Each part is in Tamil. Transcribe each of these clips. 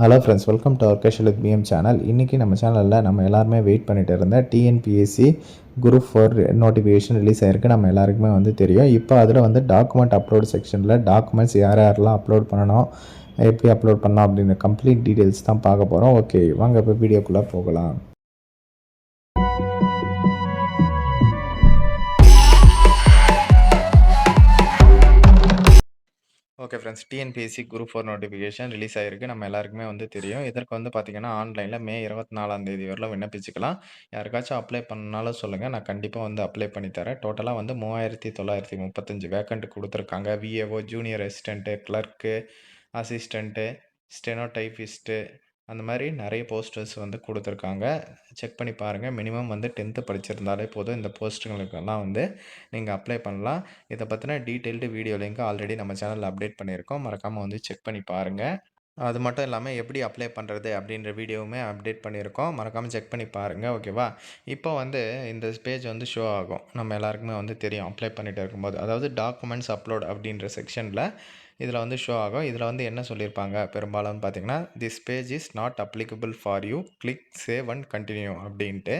Hello friends, welcome to our casual with PM channel. இன்றைக்கி நம்ம சேனலில் நம்ம எல்லாருமே வெயிட் பண்ணிட்டு இருந்த டிஎன்பிஎஸ்சி குரூப் 4 நோட்டிஃபிகேஷன் ரிலீஸ் ஆகிருக்கு. நம்ம எல்லாருக்குமே வந்து தெரியும். இப்போ அதில் வந்து டாக்குமெண்ட் அப்லோட் செக்ஷனில் டாக்குமெண்ட்ஸ் யார் யாரெல்லாம் அப்லோட் பண்ணணும், எப்படி அப்லோட் பண்ணலாம் அப்படின்னு கம்ப்ளீட் டீட்டெயில்ஸ் தான் பார்க்க போகிறோம். ஓகே, வாங்க இப்போ வீடியோக்குள்ளே போகலாம். Okay friends, TNPSC group 4 notification release ஆகிருக்கு. நம்ம எல்லாருக்குமே வந்து தெரியும். இதற்கு வந்து பார்த்தீங்கன்னா ஆன்லைனில் மே 24ஆம் தேதி வரலாம் விண்ணப்பிச்சுக்கலாம். யாருக்காச்சும் அப்ளை பண்ணாலும் சொல்லுங்கள், நான் கண்டிப்பாக வந்து அப்ளை பண்ணி தரேன். டோட்டலாக வந்து 3935 வேக்கண்ட் கொடுத்துருக்காங்க. VAO, junior assistant, clerk, assistant, stenotypist, அந்த மாதிரி நிறைய போஸ்டர்ஸ் வந்து கொடுத்துருக்காங்க. செக் பண்ணி பாருங்கள். மினிமம் வந்து 10th படிச்சிருந்தாலே போதும். இந்த போஸ்ட்டுங்களுக்கெல்லாம் வந்து நீங்கள் அப்ளை பண்ணலாம். இதை பற்றின டீட்டெயில்டு வீடியோ லிங்க் ஆல்ரெடி நம்ம சேனலில் அப்டேட் பண்ணியிருக்கோம். மறக்காமல் வந்து செக் பண்ணி பாருங்கள். அது மட்டும் இல்லாமல் எப்படி அப்ளை பண்ணுறது அப்படின்ற வீடியோவுமே அப்டேட் பண்ணியிருக்கோம். மறக்காமல் செக் பண்ணி பாருங்கள். ஓகேவா? இப்போ வந்து இந்த பேஜ் வந்து ஷோ ஆகும். நம்ம எல்லாருக்குமே வந்து தெரியும் அப்ளை பண்ணிட்டு இருக்கும்போது. அதாவது டாக்குமெண்ட்ஸ் அப்லோட் அப்படின்ற செக்ஷனில் இதில் வந்து ஷோ ஆகும். இதில் வந்து என்ன சொல்லியிருப்பாங்க பெரும்பாலும் பார்த்தீங்கன்னா, this page is not applicable for you, click save and continue அப்படின்ட்டு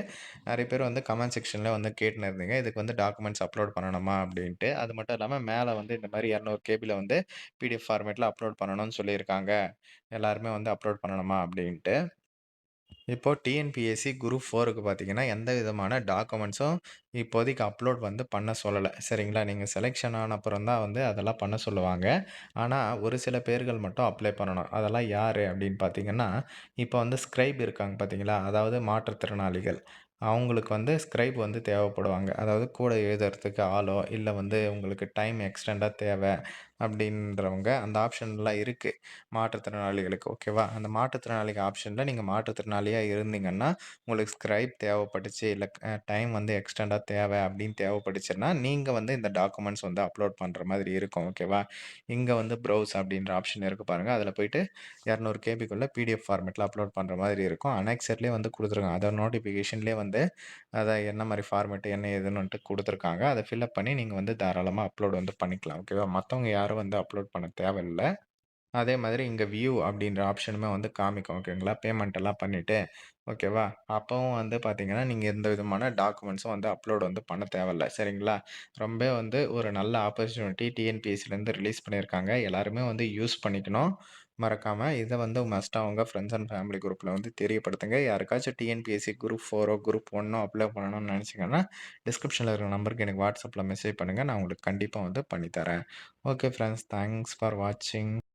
நிறைய பேர் வந்து கமெண்ட் செக்ஷனில் வந்து கேட்டுன்னு இருந்தீங்க. இதுக்கு வந்து டாக்குமெண்ட்ஸ் அப்லோட் பண்ணணுமா அப்படின்ட்டு. அது மட்டும் இல்லாமல் மேலே வந்து இந்த மாதிரி 200 கேபியில் வந்து பிடிஎஃப் ஃபார்மேட்டில் அப்லோட் பண்ணணும்னு சொல்லியிருக்காங்க. எல்லாருமே வந்து அப்லோட் பண்ணணுமா அப்படின்ட்டு. இப்போ டிஎன்பிஎஸ்சி குரூப் 4க்கு பார்த்தீங்கன்னா, எந்த விதமான டாக்குமெண்ட்ஸும் இப்போதைக்கு அப்லோட் வந்து பண்ண சொல்லல. சரிங்களா? நீங்க செலக்ஷன் ஆன அப்புறம் தான் வந்து அதெல்லாம் பண்ண சொல்லுவாங்க. ஆனா, ஒரு சில பேர்கள் மட்டும் அப்ளை பண்ணணும். அதெல்லாம் யாரு அப்படின்னு பார்த்தீங்கன்னா, இப்போ வந்து ஸ்க்ரைப் இருக்காங்க பார்த்தீங்களா? அதாவது மாற்றுத்திறனாளிகள். அவங்களுக்கு வந்து ஸ்க்ரைப் வந்து தேவைப்படுவாங்க. அதாவது கூட எழுதுறதுக்கு ஆளோ, இல்ல வந்து உங்களுக்கு டைம் எக்ஸ்டெண்டா தேவை அப்படின்றவங்க அந்த ஆப்ஷன்லாம் இருக்கு. மாற்றுத்திறனாளிகளுக்கு. ஓகேவா? அந்த மாற்றுத்திறனாளிக ஆப்ஷன்ல நீங்க மாற்றுத்திறனாளியா இருந்தீங்கன்னா, உங்களுக்கு ஸ்க்ரைப் தேவைப்பட்டுச்சு, இல்ல டைம் வந்து எக்ஸ்டெண்டா தேவை அப்படின்னு தேவைப்பட்டுச்சுன்னா, நீங்க வந்து இந்த டாக்குமெண்ட்ஸ் வந்து அப்லோட் பண்ற மாதிரி இருக்கும். ஓகேவா? இங்க வந்து ப்ரௌஸ் அப்படின்ற ஆப்ஷன் இருக்கு பாருங்க. அதில போயிட்டு 200 கேபிக்குள்ள பிடிஎஃப் ஃபார்மேட்ல அப்லோட் பண்ற மாதிரி இருக்கும். அனெக்ஸர்லயே வந்து குடுத்துருக்காங்க. அதாவது நோட்டிஃபிகேஷன்லயே வந்து அத என்ன மாரி ஃபார்மேட் என்ன ஏதுன்னுட்டு குடுத்துருக்காங்க. அத ஃபில் பண்ணி நீங்க வந்து தாராளமா அப்லோட் வந்து பண்ணிக்கலாம். ஓகேவா? மத்தவங்க யாரும் வந்து அப்லோட் பண்ண தேவையில்ல. அதே மாதிரி இங்க வியூ அப்படின்ற ஆப்ஷனுமே வந்து காமிக்கும். ஓகேங்களா? பேமெண்ட் எல்லாம் பண்ணிட்டு, ஓகேவா? அப்பவும் வந்து பார்த்தீங்கன்னா, நீங்க எந்த விதமான டாக்குமெண்ட்ஸும் வந்து அப்லோட் வந்து பண்ண தேவையில்ல. சரிங்களா? ரொம்ப வந்து ஒரு நல்ல ஆப்பர்ச்சுனிட்டி டிஎன்பிஎஸ்சிலேருந்து ரிலீஸ் பண்ணியிருக்காங்க. எல்லாருமே வந்து யூஸ் பண்ணிக்கணும். மறக்காம இத வந்து மஸ்ட்டா உங்க ஃப்ரெண்ட்ஸ் அண்ட் ஃபேமிலி குரூப்ல வந்து தெரியப்படுத்துங்க. யாருக்காச்சும் டிஎன்பிஎஸ்சி குரூப் 4ஓ, குரூப் 1ஓ அப்ளை பண்ணணும்னு நெனச்சீங்கன்னா, டிஸ்கிரிப்ஷன்ல இருக்கிற நம்பருக்கு எனக்கு WhatsAppல மெசேஜ் பண்ணுங்க. நான் உங்களுக்கு கண்டிப்பா வந்து பண்ணி தரேன். ஓகே ஃப்ரெண்ட்ஸ், தேங்க்ஸ் ஃபார் வாட்சிங்.